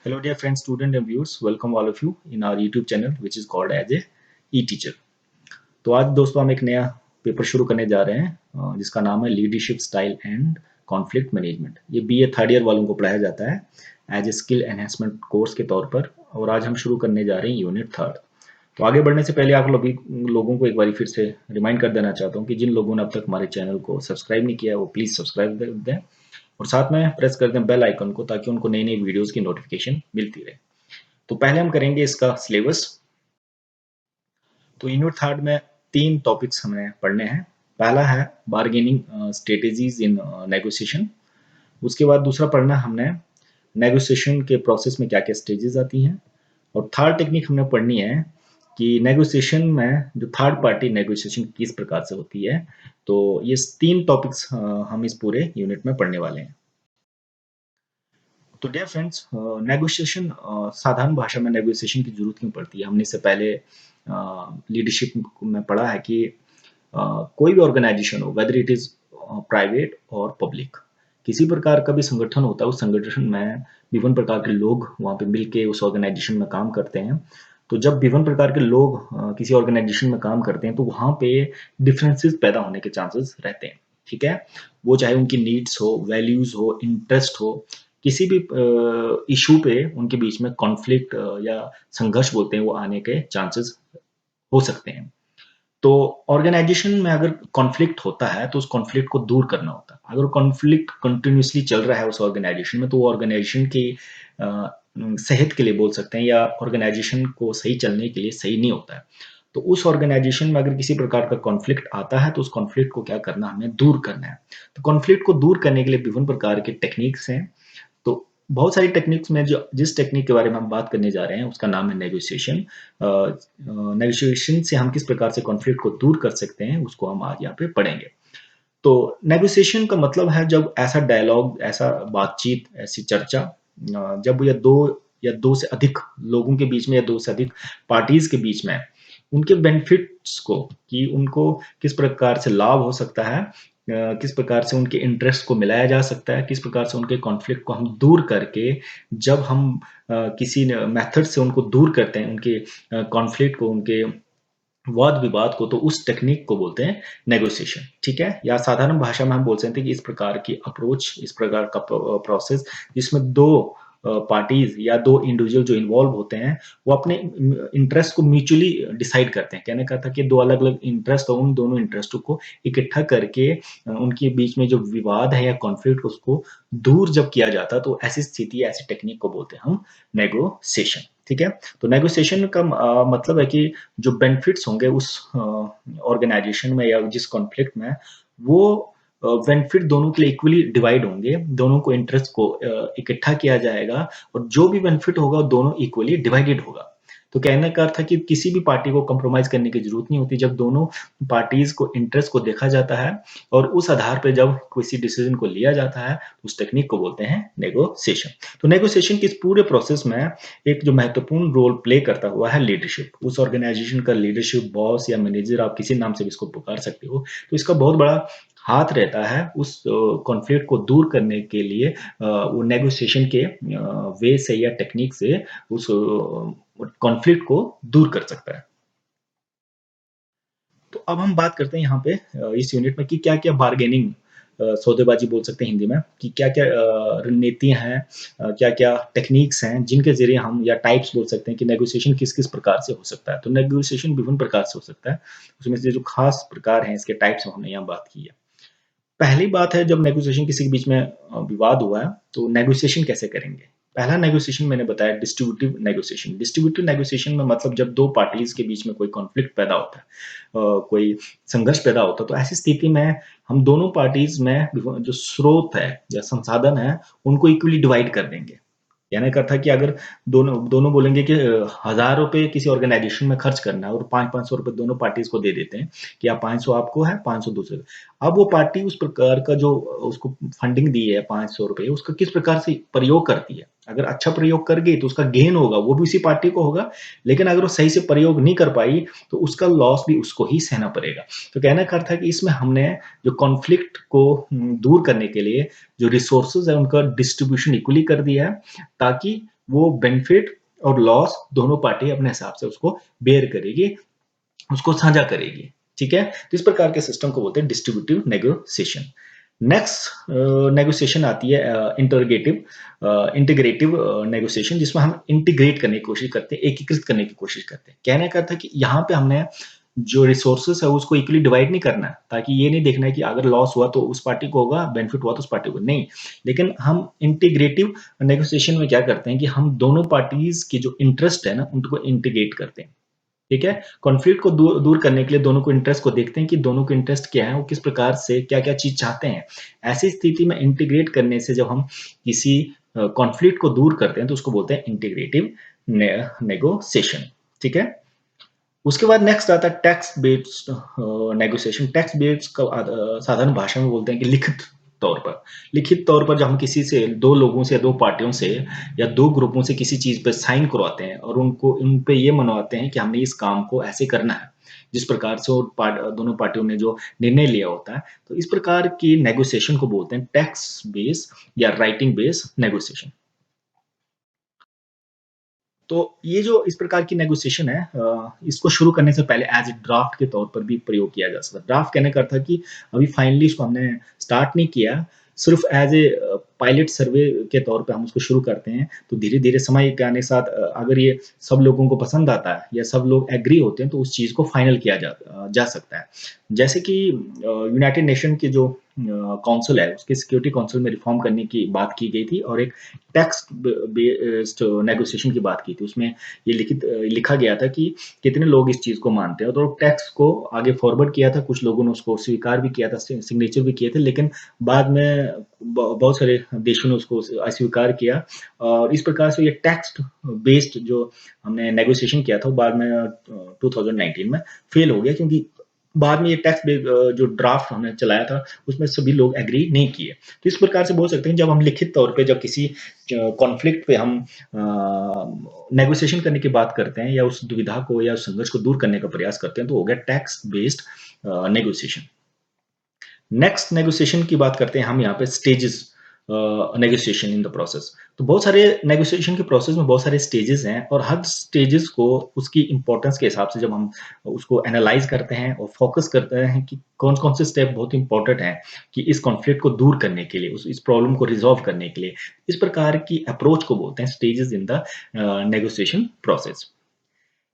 Hello dear friends, students and viewers, welcome all of you in our YouTube channel which is called as a e-teacher। तो आज दोस्तों हम एक नया paper शुरू करने जा रहे हैं जिसका नाम है leadership style and conflict management. ये बीए थर्ड ईयर वालों को पढ़ाया जाता है as a skill enhancement course के तौर पर, और आज हम शुरू करने जा रहे हैं यूनिट थर्ड। तो आगे बढ़ने से पहले आप लोगों को एक बार फिर से रिमाइंड कर देना चाहता हूँ कि जिन लोगों ने अब तक हमारे चैनल को सब्सक्राइब नहीं किया वो प्लीज़ सब्सक्राइब कर दें और साथ में प्रेस कर दें बेल आइकन को, ताकि उनको नई नई वीडियोस की नोटिफिकेशन मिलती रहे। तो पहले हम करेंगे इसका सिलेबस। तो यूनिट थर्ड में 3 टॉपिक्स हमें पढ़ने हैं। पहला है बार्गेनिंग स्ट्रेटेजीज इन नेगोशिएशन। उसके बाद दूसरा पढ़ना हमने नेगोशिएशन के प्रोसेस में क्या क्या स्टेजेस आती हैं, और थर्ड टेक्निक हमने पढ़नी है कि नेगोशिएशन में जो थर्ड पार्टी नेगोशिएशन किस प्रकार से होती है। तो ये 3 टॉपिक्स हम इस पूरे यूनिट में पढ़ने वाले हैं। तो डियर फ्रेंड्स, नेगोशिएशन साधारण भाषा में नेगोशिएशन की जरूरत क्यों पड़ती है? हमने इससे पहले लीडरशिप में पढ़ा है कि कोई भी ऑर्गेनाइजेशन हो, वेदर इट इज प्राइवेट और पब्लिक, किसी प्रकार का भी संगठन होता है, उस संगठन में विभिन्न प्रकार के लोग वहाँ पे मिलके उस ऑर्गेनाइजेशन में काम करते हैं। तो जब विभिन्न प्रकार के लोग किसी ऑर्गेनाइजेशन में काम करते हैं तो वहाँ पे डिफरेंसेस पैदा होने के चांसेस रहते हैं। ठीक है, वो चाहे उनकी नीड्स हो, वैल्यूज हो, इंटरेस्ट हो, किसी भी इशू पे उनके बीच में कॉन्फ्लिक्ट या संघर्ष बोलते हैं वो आने के चांसेस हो सकते हैं। तो ऑर्गेनाइजेशन में अगर कॉन्फ्लिक्ट होता है तो उस कॉन्फ्लिक्ट को दूर करना होता है। अगर कॉन्फ्लिक्ट कंटिन्यूसली चल रहा है उस ऑर्गेनाइजेशन में तो वो ऑर्गेनाइजेशन की सेहत के लिए बोल सकते हैं, या ऑर्गेनाइजेशन को सही चलने के लिए सही नहीं होता है। तो उस ऑर्गेनाइजेशन में अगर किसी प्रकार का कॉन्फ्लिक्ट आता है तो उस कॉन्फ्लिक्ट को क्या करना, हमें दूर करना है। तो कॉन्फ्लिक्ट को दूर करने के लिए विभिन्न प्रकार के टेक्निक्स हैं। तो बहुत सारी टेक्निक्स में जो जिस टेक्निक के बारे में हम बात करने जा रहे हैं उसका नाम है नेगोशिएशन। नेगोशिएशन से हम किस प्रकार से कॉन्फ्लिक्ट को दूर कर सकते हैं उसको हम आज यहाँ पे पढ़ेंगे। तो नेगोशिएशन का मतलब है जब ऐसा डायलॉग, ऐसा बातचीत, ऐसी चर्चा जब या दो से अधिक लोगों के बीच में या दो से अधिक पार्टीज के बीच में उनके बेनिफिट्स को, कि उनको किस प्रकार से लाभ हो सकता है, किस प्रकार से उनके इंटरेस्ट को मिलाया जा सकता है, किस प्रकार से उनके कॉन्फ्लिक्ट को हम दूर करके, जब हम किसी मेथड से उनको दूर करते हैं, उनके कॉन्फ्लिक्ट को, उनके वाद विवाद को, तो उस टेक्निक को बोलते हैं नेगोशिएशन। ठीक है, या साधारण भाषा में हम बोल सकते हैं कि इस प्रकार की अप्रोच, इस प्रकार का प्रोसेस जिसमें दो पार्टीज या दो इंडिविजुअल जो इन्वॉल्व होते हैं वो अपने इंटरेस्ट को म्यूचुअली डिसाइड करते हैं। कहने का था कि दो अलग अलग इंटरेस्ट हो, उन दोनों इंटरेस्टों को इकट्ठा करके उनके बीच में जो विवाद है या कॉन्फ्लिक्ट उसको दूर जब किया जाता है तो ऐसी स्थिति, ऐसी टेक्निक को बोलते हैं हम नेगोशिएशन। ठीक है, तो नेगोशिएशन का मतलब है कि जो बेनिफिट्स होंगे उस ऑर्गेनाइजेशन में या जिस कॉन्फ्लिक्ट में, वो बेनिफिट दोनों के लिए इक्वली डिवाइड होंगे, दोनों को इंटरेस्ट को इकट्ठा किया जाएगा और जो भी बेनिफिट होगा दोनों इक्वली डिवाइडेड होगा। तो कहने का अर्थ है कि किसी भी पार्टी को कंप्रोमाइज करने की जरूरत नहीं होती जब दोनों पार्टीज को इंटरेस्ट को देखा जाता है, और उस आधार पर जब किसी डिसीजन को लिया जाता है उस टेक्निक को बोलते हैं नेगोशिएशन। तो नेगोशिएशन के इस पूरे प्रोसेस में एक जो महत्वपूर्ण रोल प्ले करता हुआ है लीडरशिप। उस ऑर्गेनाइजेशन का लीडरशिप, बॉस या मैनेजर, आप किसी नाम से भी इसको पुकार सकते हो, तो इसका बहुत बड़ा हाथ रहता है उस कॉन्फ्लिक्ट को दूर करने के लिए। वो नेगोशिएशन के वे से या टेक्निक से उस कॉन्फ्लिक्ट को दूर कर सकता है। तो अब हम बात करते हैं यहाँ पे इस यूनिट में कि क्या क्या बार्गेनिंग, सौदेबाजी बोल सकते हैं हिंदी में, कि क्या क्या रणनीतियां हैं, क्या क्या टेक्निक्स हैं जिनके जरिए हम, या टाइप्स बोल सकते हैं कि नेगोशिएशन किस किस प्रकार से हो सकता है। तो नेगोशिएशन विभिन्न प्रकार से हो सकता है, उसमें से जो खास प्रकार हैं, इसके टाइप्स हमने यहाँ बात की है। पहली बात है, जब नेगोशिएशन किसी के बीच में विवाद हुआ है तो नेगोशिएशन कैसे करेंगे। पहला नेगोशिएशन मैंने बताया डिस्ट्रीब्यूटिव नेगोशिएशन। डिस्ट्रीब्यूटिव नेगोशिएशन में मतलब जब दो पार्टीज के बीच में कोई कॉन्फ्लिक्ट पैदा होता है, कोई संघर्ष पैदा होता है, तो ऐसी स्थिति में हम दोनों पार्टीज में जो स्रोत है या संसाधन है उनको इक्वली डिवाइड कर देंगे। कहने का था कि अगर दोनों दोनों बोलेंगे कि 1000 रुपए किसी ऑर्गेनाइजेशन में खर्च करना है और 500 रुपए दोनों पार्टीज को दे देते हैं कि आप 500 आपको है, 500 दूसरे को। अब वो पार्टी उस प्रकार का जो उसको फंडिंग दी है 500 रुपए, उसका किस प्रकार से प्रयोग करती है। अगर अच्छा प्रयोग कर गई तो उसका गेन होगा, वो भी उसी पार्टी को होगा, लेकिन अगर वो सही से प्रयोग नहीं कर पाई तो उसका लॉस भी उसको ही सहना पड़ेगा। तो कहने का अर्थ है कि इसमें हमने जो कॉन्फ्लिक्ट को दूर करने के लिए जो रिसोर्सेज है उनका डिस्ट्रीब्यूशन इक्वली कर दिया है, ताकि वो बेनिफिट और लॉस दोनों पार्टी अपने हिसाब से उसको बेयर करेगी, उसको साझा करेगी। ठीक है, तो इस प्रकार के सिस्टम को बोलते हैं डिस्ट्रीब्यूटिव नेगोशिएशन। नेक्स्ट नेगोशिएशन आती है इंटीग्रेटिव नेगोशिएशन, जिसमें हम इंटीग्रेट करने की कोशिश करते हैं, एकीकृत करने की कोशिश करते हैं। कहने का अर्थ है कि यहाँ पे हमने जो रिसोर्सेस है उसको इक्वली डिवाइड नहीं करना है, ताकि ये नहीं देखना है कि अगर लॉस हुआ तो उस पार्टी को होगा, बेनिफिट हुआ तो उस पार्टी को नहीं। लेकिन हम इंटीग्रेटिव नेगोशिएशन में क्या करते हैं कि हम दोनों पार्टीज की जो इंटरेस्ट है ना उनको इंटीग्रेट करते हैं। ठीक है, कॉन्फ्लिक्ट को दूर करने के लिए दोनों को इंटरेस्ट को देखते हैं कि दोनों के इंटरेस्ट क्या है, वो किस प्रकार से क्या-क्या चीज़ चाहते हैं। ऐसी स्थिति में इंटीग्रेट करने से जब हम किसी कॉन्फ्लिक्ट को दूर करते हैं तो उसको बोलते हैं इंटीग्रेटिव नेगोशिएशन। ठीक है? उसके बाद नेक्स्ट आता है text based negotiation. Text based का साधारण भाषा में बोलते हैं कि लिखित तौर पर जब हम किसी से, दो लोगों से या दो पार्टियों से या दो ग्रुपों से किसी चीज पर साइन करवाते हैं और उनको उन पे ये मनवाते हैं कि हमने इस काम को ऐसे करना है, जिस प्रकार से दोनों पार्टियों ने जो निर्णय लिया होता है, तो इस प्रकार की नेगोशिएशन को बोलते हैं टेक्स्ट बेस्ड या राइटिंग बेस्ड नेगोशिएशन। तो ये जो इस प्रकार की नेगोशिएशन है, इसको शुरू करने से पहले एज ए ड्राफ्ट के तौर पर भी प्रयोग किया जा सकता है। ड्राफ्ट कहने का अर्थ है कि अभी फाइनली इसको हमने स्टार्ट नहीं किया, सिर्फ एज ए पायलट सर्वे के तौर पे हम उसको शुरू करते हैं। तो धीरे-धीरे समय के आने के साथ अगर ये सब लोगों को पसंद आता है या सब लोग एग्री होते हैं तो उस चीज़ को फाइनल किया जा सकता है। जैसे कि यूनाइटेड नेशन की जो काउंसिल है, उसके सिक्योरिटी काउंसिल में रिफॉर्म करने की बात की गई थी और एक टेक्स्ट बेस्ड नेगोशिएशन की बात की थी। उसमें ये लिखा गया था कि कितने लोग इस चीज़ को मानते हैं, तो टेक्स्ट को आगे फॉरवर्ड किया था, कुछ लोगों ने उसको स्वीकार भी किया था, सिग्नेचर भी किए थे, लेकिन बाद में बहुत सारे देशों ने उसको अस्वीकार किया और इस प्रकार से ये टेक्स्ट बेस्ड जो हमने नेगोशिएशन किया था, वो बाद में 2019 में फेल हो गया, क्योंकि बाद में ये टेक्स्ट जो ड्राफ्ट हमने चलाया था उसमें सभी लोग एग्री नहीं किए। तो इस प्रकार से बोल सकते हैं, जब हम लिखित तौर पे जब किसी कॉन्फ्लिक्ट पे हम नेगोशिएशन करने की बात करते हैं या उस दुविधा को या उस संघर्ष को दूर करने का प्रयास करते हैं, तो हो गया text based negotiation. Next negotiation की बात करते हैं हम यहाँ पे stages negotiation in the process. तो बहुत सारे नेगोशिएशन के प्रोसेस में बहुत सारे स्टेजेस हैं और हर स्टेजेस को उसकी इंपॉर्टेंस के हिसाब से जब हम उसको एनालाइज करते हैं और फोकस करते हैं कि कौन कौन से स्टेप बहुत इंपॉर्टेंट हैं कि इस कॉन्फ्लिक्ट को दूर करने के लिए, इस प्रॉब्लम को रिजॉल्व करने के लिए, इस प्रकार की अप्रोच को बोलते हैं stages in the negotiation process.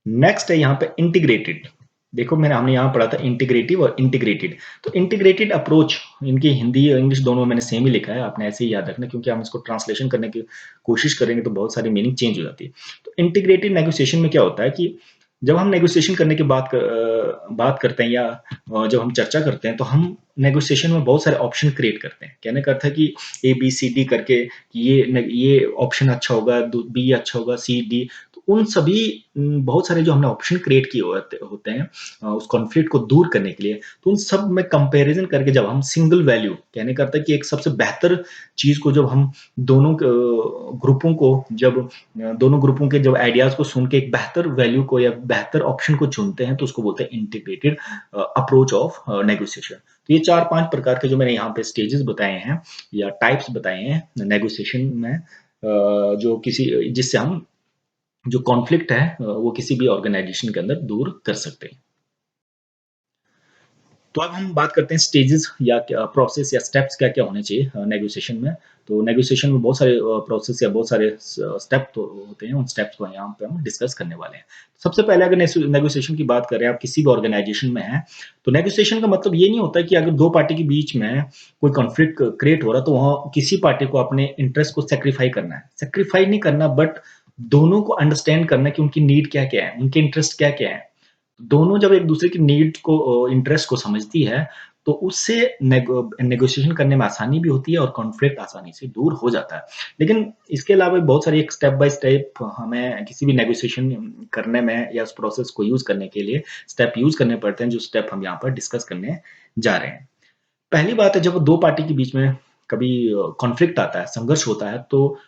Next है यहाँ पे इंटीग्रेटेड। देखो हमने यहाँ पढ़ा था इंटीग्रेटिव और इंटीग्रेटेड। तो इंटीग्रेटेड अप्रोच, इनकी हिंदी और इंग्लिश दोनों मैंने सेम ही लिखा है, आपने ऐसे ही याद रखना, क्योंकि हम इसको ट्रांसलेशन करने की कोशिश करेंगे तो बहुत सारी मीनिंग चेंज हो जाती है। तो इंटीग्रेटेड नेगोशिएशन में क्या होता है कि जब हम नेगोशिएशन करने की बात करते हैं या जब हम चर्चा करते हैं, तो हम नेगोशिएशन में बहुत सारे ऑप्शन क्रिएट करते हैं। कहने का अर्थ है कि ए बी सी डी करके कि ये ऑप्शन अच्छा होगा, बी अच्छा होगा, सी डी, तो उन सभी बहुत सारे जो हमने ऑप्शन क्रिएट किए होते हैं उस कॉन्फ्लिक्ट को दूर करने के लिए, तो उन सब में कंपैरिजन करके जब हम सिंगल वैल्यू, कहने का अर्थ है कि एक सबसे बेहतर चीज को जब हम दोनों ग्रुपों को जब दोनों ग्रुपों के जब आइडियाज को सुन के एक बेहतर वैल्यू को या बेहतर ऑप्शन को चुनते हैं, तो उसको बोलते हैं इंटीग्रेटेड अप्रोच ऑफ नेगोशिएशन। तो ये 4-5 प्रकार के जो मैंने यहाँ पे स्टेजेस बताए हैं या टाइप्स बताए हैं नेगोशिएशन में, जो किसी जिससे हम जो कॉन्फ्लिक्ट है वो किसी भी ऑर्गेनाइजेशन के अंदर दूर कर सकते हैं। तो अब हम बात करते हैं स्टेजेस या क्या प्रोसेस या स्टेप्स क्या-क्या होने चाहिए नेगोशिएशन में। तो नेगोशिएशन में बहुत सारे प्रोसेस या बहुत सारे स्टेप तो होते हैं, उन स्टेप्स को यहाँ पे हम डिस्कस करने वाले हैं। सबसे पहले अगर नेगोशिएशन की बात करें, आप किसी भी ऑर्गेनाइजेशन में हैं, तो नेगोशिएशन का मतलब ये नहीं होता कि अगर 2 पार्टी के बीच में कोई कॉन्फ्लिक्ट क्रिएट हो रहा है, तो वहाँ किसी पार्टी को अपने इंटरेस्ट को सैक्रिफाई करना है। सैक्रिफाई नहीं करना, बट दोनों को अंडरस्टैंड करना है कि उनकी नीड क्या-क्या है, उनके इंटरेस्ट क्या-क्या है। दोनों जब एक दूसरे की नीड को इंटरेस्ट को समझती है, तो उससे नेगोशिएशन करने में आसानी भी होती है और कॉन्फ्लिक्ट आसानी से दूर हो जाता है। लेकिन इसके अलावा बहुत सारी एक स्टेप बाय स्टेप हमें किसी भी नेगोशिएशन करने में या उस प्रोसेस को यूज़ करने के लिए स्टेप यूज़ करने पड़ते हैं, जो स्टेप हम यहाँ पर डिस्कस करने जा रहे हैं। पहली बात है, जब 2 पार्टी के बीच में कभी कॉन्फ्लिक्ट आता है, संघर्ष होता है, तो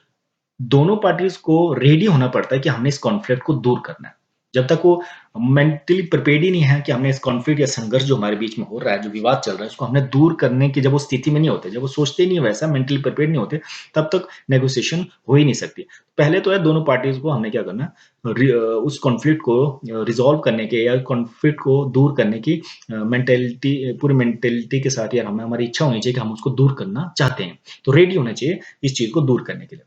दोनों पार्टीज़ को रेडी होना पड़ता है कि हमने इस कॉन्फ्लिक्ट को दूर करना है। जब तक वो मेंटली प्रिपेयर्ड ही नहीं है कि हमने इस कॉन्फ्लिक्ट या संघर्ष जो हमारे बीच में हो रहा है, जो विवाद चल रहा है, उसको हमने दूर करने की जब वो स्थिति में नहीं होते, जब वो सोचते ही नहीं वैसा, मेंटली प्रिपेयर्ड नहीं होते, तब तक नेगोशिएशन हो ही नहीं सकती। पहले तो है दोनों पार्टीज़ को हमने क्या करना है, उस कॉन्फ्लिक्ट को रिज़ॉल्व करने के या कॉन्फ्लिक्ट को दूर करने की मेंटालिटी, पूरी मेंटालिटी के साथ यार हमें हमारी इच्छा होनी चाहिए कि हम उसको दूर करना चाहते हैं। तो रेडी होना चाहिए इस चीज़ को दूर करने के लिए।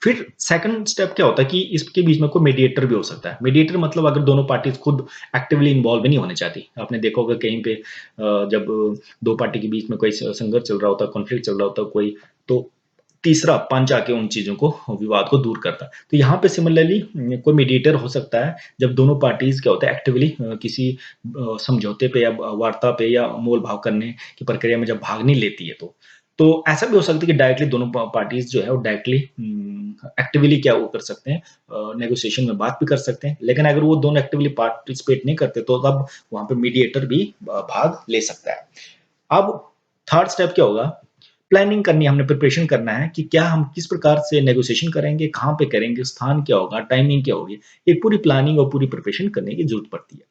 फिर सेकंड स्टेप क्या होता है कि इसके बीच में कोई मीडिएटर भी हो सकता है। मीडिएटर मतलब अगर दोनों पार्टीज़ खुद एक्टिवली इन्वॉल्व भी नहीं होने चाहती। आपने देखा होगा कहीं पे जब 2 पार्टी के बीच में कोई संघर्ष चल रहा होता है, कॉन्फ्लिक्ट चल रहा होता है कोई, तो तीसरा पंच आके उन चीज़ों को, विवाद को दूर करता है। तो यहाँ पे सिमिलरली कोई मीडिएटर हो सकता है, जब दोनों पार्टीज़ क्या होता है एक्टिवली किसी समझौते पे या वार्ता पे या मोल-भाव करने की प्रक्रिया में जब भाग नहीं लेती है तो। तो ऐसा भी हो सकता है कि डायरेक्टली दोनों पार्टीज़ जो है वो डायरेक्टली एक्टिवली क्या वो कर सकते हैं, नेगोशिएशन में बात भी कर सकते हैं। लेकिन अगर वो दोनों एक्टिवली पार्टिसिपेट नहीं करते तो तब वहाँ पे मीडिएटर भी भाग ले सकता है। अब थर्ड स्टेप क्या होगा? प्लानिंग करनी है, हमने प्रिपरेशन करना है कि क्या हम किस प्रकार से नेगोशिएशन करेंगे, कहाँ पे करेंगे, स्थान क्या होगा, टाइमिंग क्या होगी। एक पूरी प्लानिंग और पूरी प्रिपरेशन करने की ज़रूरत पड़ती है।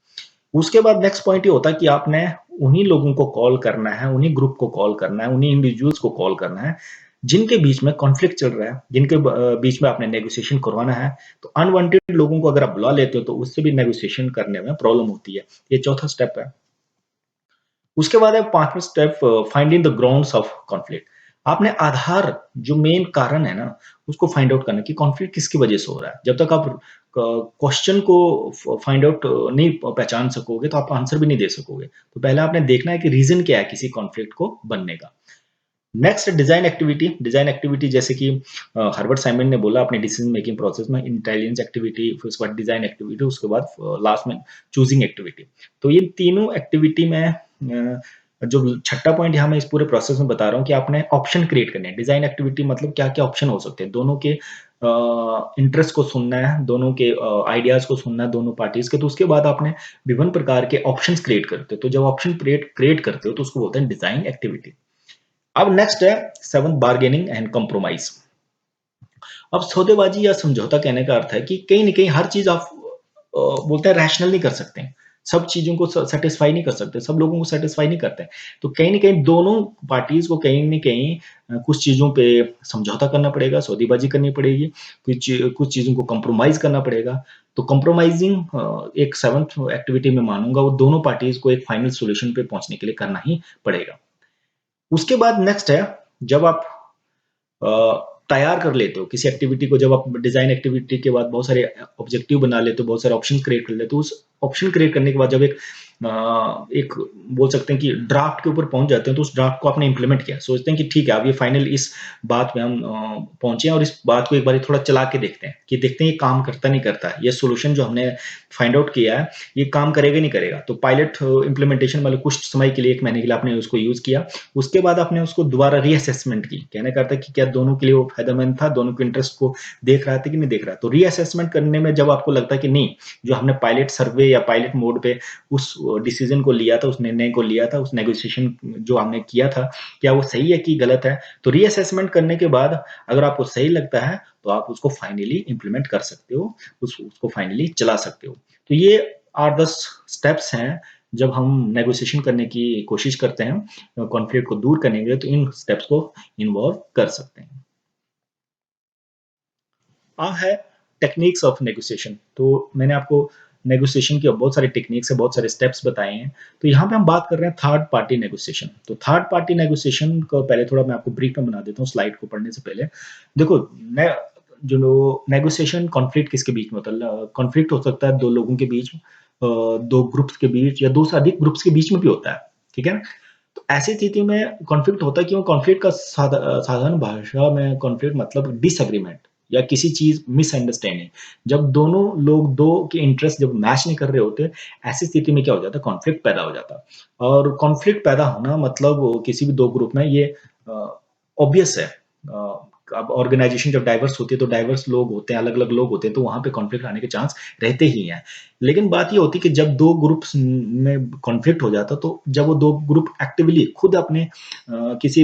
उसके बाद नेक्स्ट पॉइंट ये होता है कि आपने उन्हीं लोगों को कॉल करना है, उन्हीं ग्रुप को कॉल करना है, उन्हीं इंडिविजुअल्स को कॉल करना है, जिनके बीच में कॉन्फ्लिक्ट चल रहा है, जिनके बीच में आपने नेगोशिएशन करवाना है। तो अनवांटेड लोगों को अगर आप बुला लेते हो तो उससे भी नेगोशिएशन करने में प्रॉब्लम होती है। ये चौथा स्टेप है। उसके बाद है पांचवा step, finding the grounds of conflict. आपने आधार, जो मेन कारण है ना, उसको फाइंड आउट करना कि कॉन्फ्लिक्ट किसकी वजह से हो रहा है। जब तक आप क्वेश्चन को फाइंड आउट नहीं पहचान सकोगे तो आप आंसर भी नहीं दे सकोगे। तो पहले आपने देखना है कि रीजन क्या है किसी कॉन्फ्लिक्ट को बनने का। Next design activity. Design activity जैसे कि हर्बर्ट साइमन ने बोला अपने डिसीजन मेकिंग प्रोसेस में, इंटेलिजेंस एक्टिविटी, फिर उसके बाद डिजाइन एक्टिविटी, उसके बाद लास्ट में चूजिंग एक्टिविटी। तो ये तीनों एक्टिविटी में जो छठा पॉइंट यहाँ मैं इस पूरे प्रोसेस में बता रहा हूँ कि आपने ऑप्शन क्रिएट करने हैं। डिजाइन एक्टिविटी मतलब क्या क्या ऑप्शन हो सकते हैं, दोनों के इंटरेस्ट को सुनना है, दोनों के आइडियाज को सुनना है, दोनों पार्टीज के। तो उसके बाद आपने विभिन्न प्रकार के ऑप्शंस क्रिएट करते हो। तो जब ऑप्शन क्रिएट करते हो तो उसको बोलते हैं डिजाइन एक्टिविटी। अब नेक्स्ट है सेवंथ, बार्गेनिंग एंड कॉम्प्रोमाइज। अब सौदेबाजी या समझौता कहने का अर्थ है कि कहीं न कहीं हर चीज़ आप बोलते हैं रैशनल नहीं कर सकते हैं। सब चीज़ों को सैटिस्फाई नहीं कर सकते, सब लोगों को सैटिस्फाई नहीं करते हैं। तो कहीं न कहीं दोनों पार्टीज़ को कहीं न कहीं कुछ चीज़ों पे समझौता करना पड़ेगा, सौदेबाजी करनी पड़ेगी, कुछ चीज़ों को कॉम्प्रोमाइज़ करना पड़ेगा। तो कॉम्प्रोमाइज़िंग एक सेवंथ एक्टिविटी में मानूँगा, वो दोनों पार्टीज़ को एक फाइनल सॉल्यूशन पे पहुँचने के लिए करना ही पड़ेगा। उसके बाद नेक्स्ट है, जब आप तैयार कर लेते हो किसी एक्टिविटी को, जब आप डिजाइन एक्टिविटी के बाद बहुत सारे ऑब्जेक्टिव बना लेते हो, बहुत सारे ऑप्शन क्रिएट कर लेते हो, उस ऑप्शन क्रिएट करने के बाद जब एक बोल सकते हैं कि ड्राफ्ट के ऊपर पहुंच जाते हैं, तो उस ड्राफ्ट को आपने इंप्लीमेंट किया, सोचते हैं कि ठीक है अब ये फाइनल इस बात पे हम पहुंचे हैं और इस बात को एक बार थोड़ा चला के देखते हैं कि देखते हैं ये काम करता नहीं करता है, ये सोल्यूशन जो हमने फाइंड आउट किया है ये काम करेगा नहीं करेगा। तो पायलट इंप्लीमेंटेशन मतलब कुछ समय के लिए, 1 महीने के लिए आपने उसको यूज किया। उसके बाद आपने उसको दोबारा रीअसेसमेंट की। कहने का अर्थ है कि क्या दोनों के लिए वो फायदेमंद था, दोनों के इंटरेस्ट को देख रहा था कि नहीं देख रहा। तो रीअसेसमेंट करने में जब आपको लगता है कि नहीं, जो हमने पायलट सर्वे या पायलट मोड पे उस डिसीजन को लिया था, उस निर्णय को लिया था, उस नेगोशिएशन जो हमने किया था, क्या वो सही है कि गलत है। तो रीअसेसमेंट करने के बाद अगर आपको सही लगता है तो आप उसको फाइनली इंप्लीमेंट कर सकते हो, उसको फाइनली चला सकते हो। तो ये 8-10 स्टेप्स हैं जब हम नेगोशिएशन करने की कोशिश करते हैं कॉन्फ्लिक्ट को दूर करने के लिए, तो इन स्टेप्स को इन्वॉल्व कर सकते हैं। है टेक्निक्स ऑफ नेगोशिएशन। तो मैंने आपको नेगोशिएशन की बहुत सारी टेक्निक्स है, बहुत सारे स्टेप्स बताए हैं। तो यहाँ पे हम बात कर रहे हैं थर्ड पार्टी नेगोशिएशन। तो थर्ड पार्टी नेगोशिएशन को पहले थोड़ा मैं आपको ब्रीफ में बना देता हूँ स्लाइड को पढ़ने से पहले। देखो, मैं जो नेगोशिएशन कॉन्फ्लिक्ट किसके बीच में होता है? कॉन्फ्लिक्ट हो सकता है दो लोगों के बीच, दो ग्रुप्स के बीच या दो से अधिक ग्रुप्स के बीच में भी होता है। ठीक है? तो ऐसी स्थिति में कॉन्फ्लिक्ट होता है, क्यों? कॉन्फ्लिक्ट का साधारण भाषा में कॉन्फ्लिक्ट मतलब डिसएग्रीमेंट या किसी चीज मिसअंडरस्टैंडिंग। जब दोनों लोग, दो के इंटरेस्ट जब मैच नहीं कर रहे होते, ऐसी स्थिति में क्या हो जाता है? कॉन्फ्लिक्ट पैदा हो जाता है। और कॉन्फ्लिक्ट पैदा होना मतलब किसी भी दो ग्रुप में ये ऑब्वियस है। अब ऑर्गेनाइजेशन जब डाइवर्स होती है तो डाइवर्स लोग होते हैं, अलग अलग लोग होते हैं, तो वहां पे कॉन्फ्लिक्ट आने के चांस रहते ही हैं। लेकिन बात ये होती है कि जब दो ग्रुप्स में कॉन्फ्लिक्ट हो जाता, तो जब वो दो ग्रुप एक्टिवली खुद अपने किसी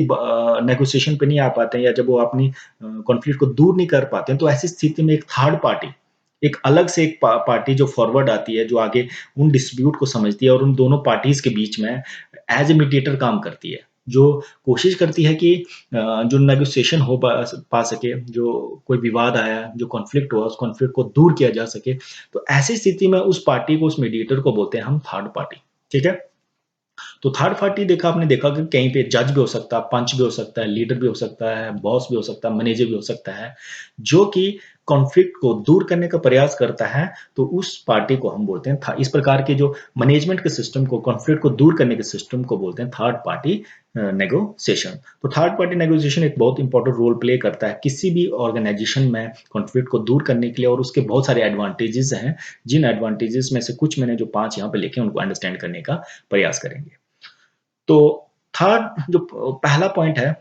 नेगोशिएशन पे नहीं आ पाते हैं, या जब वो अपनी कॉन्फ्लिक्ट को दूर नहीं कर पाते हैं, तो ऐसी स्थिति में एक थर्ड पार्टी एक अलग से एक पार्टी जो फॉरवर्ड आती है, जो आगे उन डिस्प्यूट को समझती है और उन दोनों पार्टीज़ के बीच में एज़ ए मीडिएटर काम करती है। जो कोशिश करती है कि जो नेगोशिएशन हो पा सके, जो कोई विवाद आया, जो कॉन्फ्लिक्ट हुआ, उस कॉन्फ्लिक्ट को दूर किया जा सके। तो ऐसी स्थिति में उस पार्टी को, उस मीडिएटर को बोलते हैं हम थर्ड पार्टी, ठीक है? तो थर्ड पार्टी आपने देखा कि कहीं पे जज भी हो सकता है, पंच भी हो सकता है, लीडर भी हो सकता है, बॉस भी हो सकता है, मैनेजर भी हो सकता है, जो कि कॉन्फ्लिक्ट को दूर करने का प्रयास करता है, तो उस पार्टी को हम बोलते हैं इस प्रकार के जो मैनेजमेंट के सिस्टम को, कॉन्फ्लिक्ट को दूर करने के सिस्टम को बोलते हैं थर्ड पार्टी नेगोशिएशन। तो थर्ड पार्टी नेगोशिएशन एक बहुत इंपॉर्टेंट रोल प्ले करता है किसी भी ऑर्गेनाइजेशन में कॉन्फ्लिक्ट को दूर करने के लिए, और उसके बहुत सारे एडवांटेजेस हैं, जिन एडवांटेजेस में से कुछ मैंने जो 5 यहाँ पे लिखे हैं, उनको अंडरस्टैंड करने का प्रयास करेंगे। तो थर्ड जो पहला पॉइंट है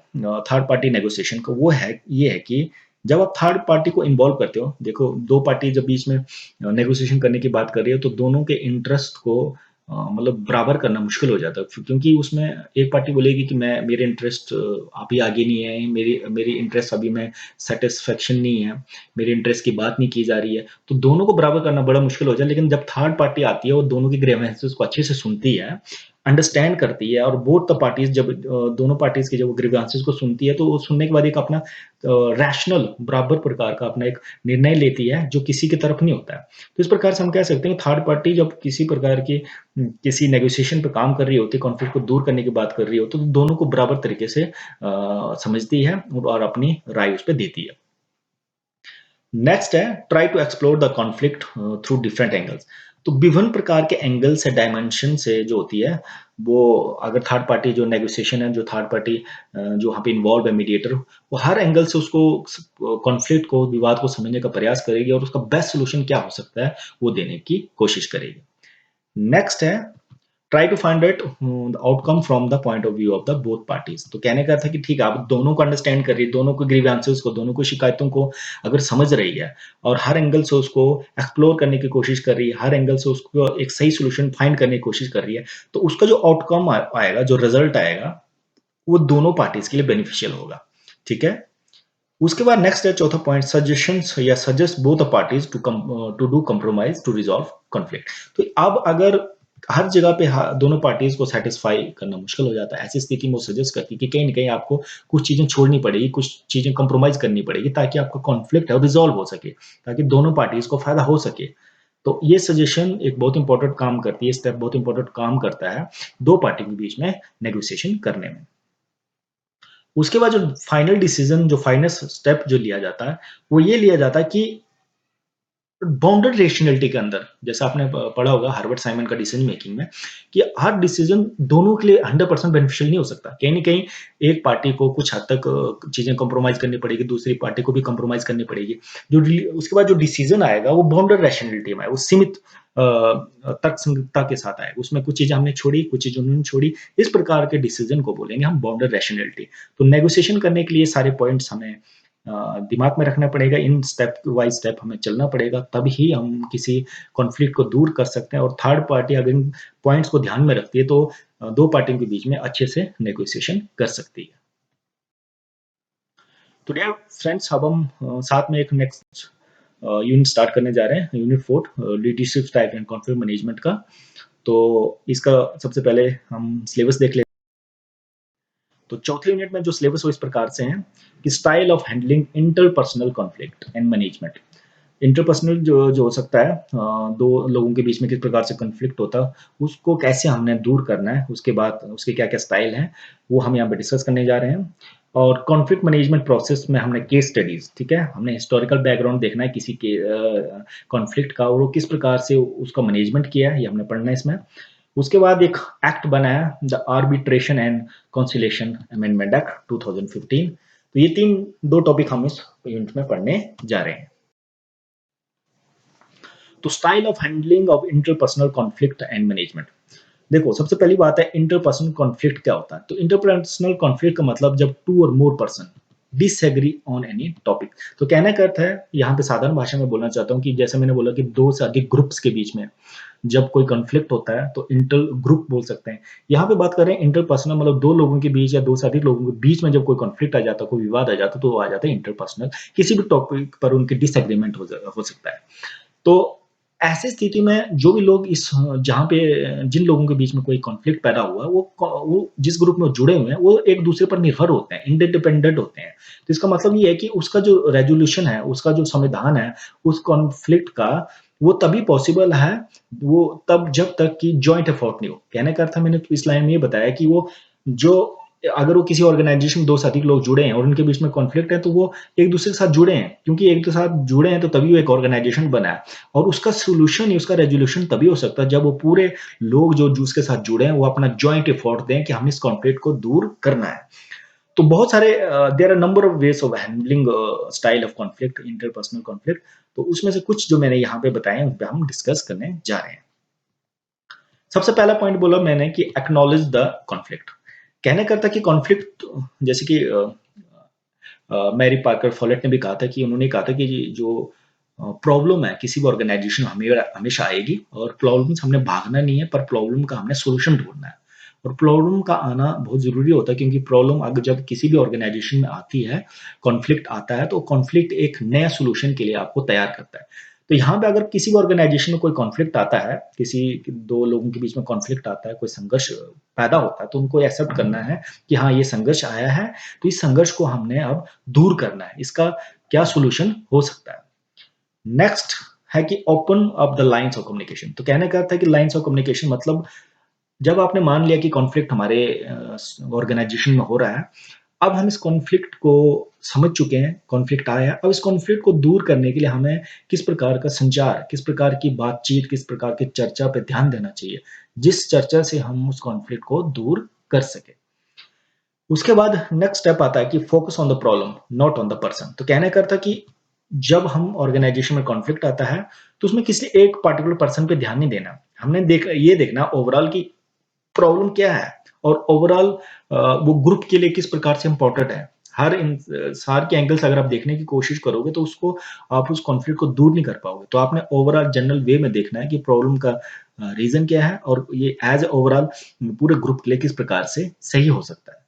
थर्ड पार्टी नेगोशिएशन का, वो है ये है कि जब आप थर्ड पार्टी को इन्वॉल्व करते हो, देखो 2 पार्टी जब बीच में नेगोशिएशन करने की बात कर रही है, तो दोनों के इंटरेस्ट को मतलब बराबर करना मुश्किल हो जाता है, क्योंकि उसमें एक पार्टी बोलेगी कि मैं मेरे इंटरेस्ट अभी आगे नहीं है, मेरी मेरी इंटरेस्ट अभी में सैटिस्फैक्शन नहीं है, मेरे इंटरेस्ट की बात नहीं की जा रही है, तो दोनों को बराबर करना बड़ा मुश्किल हो जाए। लेकिन जब थर्ड पार्टी आती है, वो दोनों की ग्रीवेंसेस को अच्छे से सुनती है, अंडरस्टैंड करती है, और बोथ द पार्टीज जब दोनों पार्टीज के जब वो ग्रीवेंसेस को सुनती है, तो वो सुनने के बाद एक अपना रैशनल बराबर प्रकार का अपना एक निर्णय लेती है, जो किसी की तरफ नहीं होता है। तो इस प्रकार से हम कह सकते हैं कि थर्ड पार्टी जब किसी प्रकार की किसी नेगोशिएशन पे काम कर रही होती है, कॉन्फ्लिक्ट को दूर करने की बात कर रही होती है, तो दोनों को बराबर तरीके से समझती है और अपनी राय उस पर देती है। नेक्स्ट है try to explore the conflict through different angles. तो विभिन्न प्रकार के एंगल से, डायमेंशन से जो होती है, वो अगर थर्ड पार्टी जो नेगोशिएशन है, जो थर्ड पार्टी जो वहाँ पे इन्वॉल्व है, मीडिएटर, वो हर एंगल से उसको कॉन्फ्लिक्ट को, विवाद को समझने का प्रयास करेगी और उसका बेस्ट सोल्यूशन क्या हो सकता है, वो देने की कोशिश करेगी। नेक्स्ट है try to find out the outcome from the point of view of the both parties. तो कहने का था कि ठीक है, आप दोनों को अंडरस्टैंड कर रही है, दोनों को ग्रीवेंसेस को, दोनों को शिकायतों को अगर समझ रही है और हर एंगल से उसको एक्सप्लोर करने की कोशिश कर रही है, हर एंगल से उसको एक सही सोल्यूशन फाइंड करने की कोशिश कर रही है, तो उसका जो आउटकम आएगा, जो रिजल्ट आएगा, वो दोनों पार्टीज के लिए बेनिफिशियल होगा। ठीक है, उसके बाद नेक्स्ट है चौथा पॉइंट, सजेशंस या suggest both the parties to do compromise to resolve conflict. तो अब अगर हर जगह पे दोनों पार्टीज को सेटिस्फाई करना मुश्किल हो जाता है, ऐसी स्थिति में वो सजेस्ट करती है कि कहीं ना कहीं आपको कुछ चीजें छोड़नी पड़ेगी, कुछ चीजें कंप्रोमाइज करनी पड़ेगी, ताकि आपका कॉन्फ्लिक्ट है रिजॉल्व हो सके, ताकि दोनों पार्टीज को फायदा हो सके। तो ये सजेशन एक बहुत इंपॉर्टेंट काम करती है, स्टेप बहुत इंपॉर्टेंट काम करता है दो पार्टी के बीच में नेगोशिएशन करने में। उसके बाद जो फाइनल डिसीजन, जो फाइनल स्टेप जो लिया जाता है, वो ये लिया जाता है कि बाउंडेड रेशनैलिटी के अंदर, जैसा आपने पढ़ा होगा हार्वर्ड साइमन का डिसीजन मेकिंग में, कि हर डिसीजन दोनों के लिए 100% बेनिफिशियल नहीं हो सकता। कहीं न कहीं एक पार्टी को कुछ हद तक चीज़ें कॉम्प्रोमाइज़ करनी पड़ेगी, दूसरी पार्टी को भी कॉम्प्रोमाइज़ करनी पड़ेगी। उसके बाद जो डिसीजन आएगा, वो बाउंडेड रेशनैलिटी में है, वो सीमित तर्कसंगतता के साथ आएगा। उसमें कुछ चीज़ें हमने छोड़ी, कुछ चीज़ें उन्होंने छोड़ी। इस प्रकार के डिसीजन को बोलेंगे हम बाउंडेड रेशनैलिटी। तो नेगोशिएशन करने के लिए सारे पॉइंट्स हमें दिमाग में रखना पड़ेगा, इन स्टेप बाय स्टेप हमें चलना पड़ेगा, तब ही हम किसी कॉन्फ्लिक्ट को दूर कर सकते हैं। और थर्ड पार्टी अगर इन पॉइंट्स को ध्यान में रखती है, तो दो पार्टियों के बीच में अच्छे से नेगोशिएशन कर सकती है। तो डियर फ्रेंड्स, अब हम साथ में एक नेक्स्ट यूनिट स्टार्ट करने जा रहे हैं, unit 4 leadership style and conflict management का। तो इसका सबसे पहले हम सिलेबस देख लेते हैं। तो चौथे यूनिट में जो सिलेबस वो इस प्रकार से है कि style of handling interpersonal conflict and management. Interpersonal जो हो सकता है, दो लोगों के बीच में किस प्रकार से कॉन्फ्लिक्ट होता है, उसको कैसे हमने दूर करना है, उसके बाद उसके क्या क्या स्टाइल हैं, वो हम यहाँ पे डिस्कस करने जा रहे हैं। और कॉन्फ्लिक्ट मैनेजमेंट प्रोसेस में हमने केस स्टडीज, ठीक है, हमने हिस्टोरिकल बैकग्राउंड देखना है किसी के कॉन्फ्लिक्ट का, और वो किस प्रकार से उसका मैनेजमेंट किया है, ये हमने पढ़ना है इसमें। उसके बाद एक एक्ट बनाया, the arbitration and conciliation amendment act 2015। तो ये दो टॉपिक हम इस यूनिट में पढ़ने जा रहे हैं। तो style of handling of interpersonal conflict and management. देखो, सबसे पहली बात है इंटरपर्सनल कॉन्फ्लिक्ट क्या होता है। तो इंटरपर्सनल कॉन्फ्लिक्ट का मतलब जब टू और more person disagree on any topic. तो कहने का अर्थ है, यहाँ पे साधारण भाषा में बोलना चाहता हूँ कि जैसे मैंने बोला कि दो से अधिक ग्रुप्स के बीच में जब कोई कॉन्फ्लिक्ट होता है, तो इंटर ग्रुप बोल सकते हैं। यहाँ पे बात कर रहे हैं इंटरपर्सनल, मतलब दो लोगों के बीच या दो से अधिक लोगों के बीच में जब कोई कॉन्फ्लिक्ट आ जाता है, कोई विवाद आ जाता है, तो वो आ जाता है इंटरपर्सनल। किसी भी टॉपिक पर उनकी डिसएग्रीमेंट हो सकता है। तो ऐसी स्थिति में जो भी लोग इस जहाँ पे जिन लोगों के बीच में कोई कॉन्फ्लिक्ट पैदा हुआ, वो जिस ग्रुप में जुड़े हुए हैं, वो एक दूसरे पर निर्भर होते हैं, इंटरडिपेंडेंट होते हैं। तो इसका मतलब ये है कि उसका जो रेज़ोल्यूशन है, उसका जो समाधान है, उस कॉन्फ्लिक्ट का, वो तभी पॉसिबल है, वो तब जब तक कि जॉइंट एफर्ट नहीं हो। कहने का अर्थ है, मैंने इस लाइन में ये बताया कि वो जो अगर वो किसी ऑर्गेनाइज़ेशन में 2 से अधिक लोग जुड़े हैं और उनके बीच में कॉन्फ्लिक्ट है, तो वो एक-दूसरे के साथ जुड़े हैं, क्योंकि एक के साथ जुड़े हैं तो तभी वो एक ऑर्गेनाइज़ेशन बना है। और उसका सॉल्यूशन या उसका रेज़ोल्यूशन तभी हो सकता है जब वो पूरे लोग जो उसके साथ जुड़े हैं, वो अपना जॉइंट एफर्ट दें कि हमने इस कॉन्फ्लिक्ट को दूर करना है। तो बहुत सारे there are number of ways of handling style of conflict, interpersonal conflict. तो उसमें से कुछ जो मैंने यहाँ पे बताए हैं, उन पे हम डिस्कस करने जा रहे हैं। सबसे पहला पॉइंट बोला मैंने कि एक्नॉलेज द कॉन्फ्लिक्ट। कहने का था कि कॉन्फ्लिक्ट, जैसे कि मैरी पार्कर फॉलेट ने भी कहा था कि उन्होंने कहा था कि जो प्रॉब्लम है किसी भी ऑर्गेनाइजेशन में हमेशा आएगी, और प्रॉब्लम से हमने भागना नहीं है, पर प्रॉब्लम का हमने सॉल्यूशन ढूंढना है। और प्रॉब्लम का आना बहुत ज़रूरी होता है, क्योंकि प्रॉब्लम अगर जब किसी भी ऑर्गेनाइजेशन में आती है, कॉन्फ्लिक्ट आता है, तो कॉन्फ्लिक्ट एक नया सॉल्यूशन के लिए आपको तैयार करता है। तो यहाँ पे अगर किसी भी ऑर्गेनाइजेशन में कोई कॉन्फ्लिक्ट आता है, किसी 2 लोगों के बीच में कॉन्फ्लिक्ट आता है, कोई संघर्ष पैदा होता है, तो उनको एक्सेप्ट करना है कि हाँ, ये संघर्ष आया है, तो इस संघर्ष को हमने अब दूर करना है। इसका क्या सॉल्यूशन हो सकता है? नेक्स्ट है कि open up the lines of communication. तो कहने का अर्थ है कि लाइन्स ऑफ कम्युनिकेशन मतलब जब आपने मान लिया कि कॉन्फ्लिक्ट हमारे ऑर्गेनाइजेशन में हो रहा है, अब हम इस कॉन्फ्लिक्ट को समझ चुके हैं, कॉन्फ्लिक्ट आया है, अब इस कॉन्फ्लिक्ट को दूर करने के लिए हमें किस प्रकार का संचार, किस प्रकार की बातचीत, किस प्रकार की चर्चा पे ध्यान देना चाहिए, जिस चर्चा से हम उस कॉन्फ्लिक्ट को दूर कर सकें। उसके बाद नेक्स्ट स्टेप आता है कि focus on the problem, not on the person. तो कहने का अर्थ है कि जब हम ऑर्गेनाइजेशन में कॉन्फ्लिक्ट आता है, तो उसमें किसी एक पार्टिकुलर पर्सन पे ध्यान नहीं देना। हमने ये देखना ओवरऑल की प्रॉब्लम क्या है, और ओवरऑल वो ग्रुप के लिए किस प्रकार से इम्पोर्टेंट है। सार के एंगल से अगर आप देखने की कोशिश करोगे, तो उसको आप उस कॉन्फ्लिक्ट को दूर नहीं कर पाओगे। तो आपने ओवरऑल जनरल वे में देखना है कि प्रॉब्लम का रीज़न क्या है, और ये एज़ ओवरऑल पूरे ग्रुप के लिए किस प्रकार से सही हो सकता है।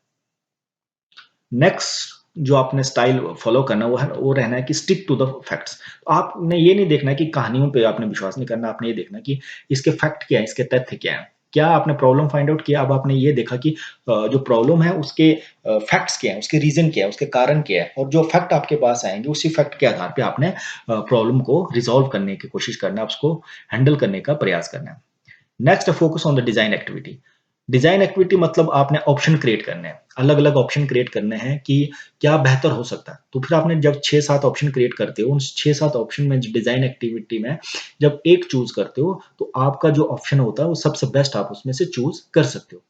नेक्स्ट जो आपने स्टाइल फॉलो करना, वो रहना है कि स्टिक टू द फैक्ट्स। आपने ये नहीं देखना कि कहानियों पे आपने विश्वास नहीं करना, आपने ये देखना कि इसके फैक्ट क्या है, इसके तथ्य क्या है। क्या आपने प्रॉब्लम फाइंड आउट किया, अब आपने ये देखा कि जो प्रॉब्लम है उसके फैक्ट्स क्या है, उसके रीज़न क्या है, उसके कारण क्या है, और जो फैक्ट आपके पास आएँगे उसी फैक्ट के आधार पे आपने प्रॉब्लम को रिज़ॉल्व करने की कोशिश करना है, उसको हैंडल करने का प्रयास करना है। Next focus on the design activity. Design activity मतलब आपने ऑप्शन क्रिएट करने हैं, अलग-अलग ऑप्शन क्रिएट करने हैं कि क्या बेहतर हो सकता है। तो फिर आपने जब 6-7 ऑप्शन क्रिएट करते हो, उन 6-7 ऑप्शन में डिज़ाइन एक्टिविटी में जब एक चूज़ करते हो, तो आपका जो ऑप्शन होता है, वो सबसे बेस्ट आप उसमें से चूज़ कर सकते हो।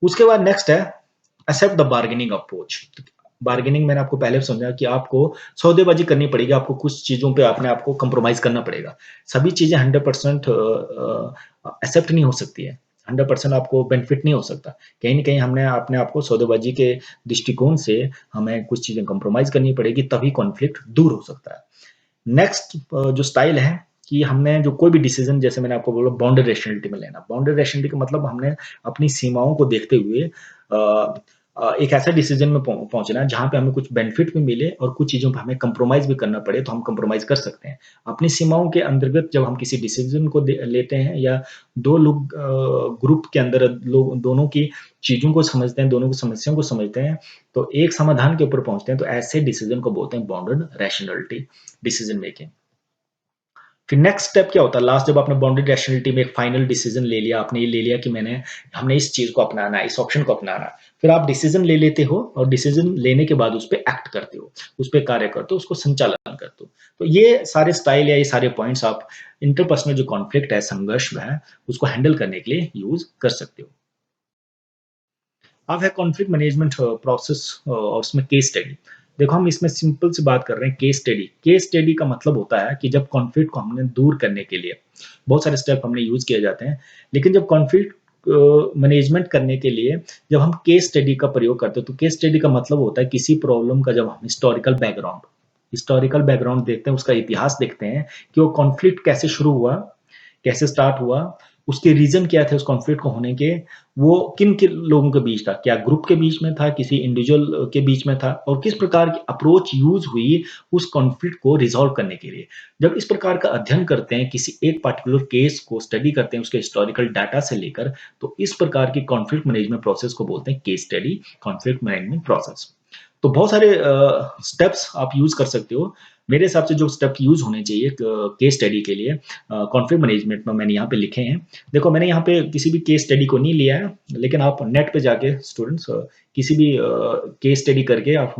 उसके बाद नेक्स्ट है accept the bargaining approach. Bargaining मैंने आपको पहले समझाया कि आपको सौदेबाजी करनी पड़ेगी, आपको कुछ चीज़ों पे आपने आपको कंप्रोमाइज़ करना पड़ेगा। सभी चीज़ें 100% एक्सेप्ट नहीं हो सकती है। 100% आपको बेनिफिट नहीं हो सकता। कहीं न कहीं हमने अपने आप को सौदेबाजी के दृष्टिकोण से हमें कुछ चीज़ें कंप्रोमाइज़ करनी पड़ेगी, तभी कॉन्फ्लिक्ट दूर हो सकता है। नेक्स्ट जो स्टाइल है कि हमने जो कोई भी डिसीज़न, जैसे मैंने आपको बोला, बाउंड्री रैशनैलिटी में लेना। बाउंड्री रैशनैलिटी का मतलब हमने अपनी सीमाओं को देखते हुए एक ऐसा डिसीज़न में पहुँचना है जहाँ पे हमें कुछ बेनिफिट भी मिले और कुछ चीज़ों पे हमें कंप्रोमाइज़ भी करना पड़े, तो हम कंप्रोमाइज़ कर सकते हैं। अपनी सीमाओं के अंतर्गत जब हम किसी डिसीज़न को लेते हैं, या 2 लोग ग्रुप के अंदर लोग दोनों की चीज़ों को समझते हैं, दोनों की समस्याओं को समझते हैं, तो एक समाधान के ऊपर पहुँचते हैं, तो ऐसे डिसीज़न को बोलते हैं बाउंडेड रैशनैलिटी डिसीज़न मेकिंग। फिर नेक्स्ट स्टेप क्या होता है, लास्ट जब आपने बाउंड्री रैशनैलिटी में एक फाइनल डिसीजन ले लिया, आपने ये ले लिया कि हमने इस चीज़ को अपनाना है, इस ऑप्शन को अपनाना है। फिर आप डिसीजन ले लेते हो, और डिसीजन लेने के बाद उस पे एक्ट करते हो, उस पे कार्य करते हो, उसको संचालन करते हो। तो ये सारे स्टाइल या ये सारे पॉइंट्स आप इंटरपर्सनल जो कॉन्फ्लिक्ट है, संघर्ष में है, उसको हैंडल करने के लिए यूज़ कर सकते हो। अब है कॉन्फ्लिक्ट मैनेजमेंट प्रोसेस, और उसमें केस स्टडी। देखो, हम इसमें सिंपल सी बात कर रहे हैं, केस स्टडी। केस स्टडी का मतलब होता है कि जब कॉन्फ्लिक्ट को हमने दूर करने के लिए बहुत सारे स्टेप हमने यूज़ किए जाते हैं, लेकिन जब कॉन्फ्लिक्ट मैनेजमेंट करने के लिए जब हम केस स्टडी का प्रयोग करते हैं, तो केस स्टडी का मतलब होता है किसी प्रॉब्लम का जब हम हिस्टोरिकल बैकग्राउंड देखते हैं, उसका इतिहास देखते हैं कि वो कॉन्फ्लिक्ट कैसे शुरू हुआ, कैसे स्टार्ट हुआ, उसके रीजन क्या थे उस कॉन्फ्लिक्ट को होने के, वो किन किन लोगों के बीच था, क्या ग्रुप के बीच में था, किसी इंडिविजुअल के बीच में था, और किस प्रकार की अप्रोच यूज हुई उस कॉन्फ्लिक्ट को रिजॉल्व करने के लिए। जब इस प्रकार का अध्ययन करते हैं, किसी एक पर्टिकुलर केस को स्टडी करते हैं उसके हिस्टोरिकल डाटा से लेकर, तो इस प्रकार की कॉन्फ्लिक्ट मैनेजमेंट प्रोसेस को बोलते हैं case study, conflict management process. तो बहुत सारे स्टेप्स आप यूज कर सकते हो। मेरे हिसाब से जो स्टेप यूज होने चाहिए केस स्टडी के लिए कॉन्फ्लिक्ट मैनेजमेंट में, मैंने यहाँ पे लिखे हैं। देखो, मैंने यहाँ पे किसी भी केस स्टडी को नहीं लिया है, लेकिन आप नेट पे जाके स्टूडेंट्स किसी भी केस स्टडी करके आप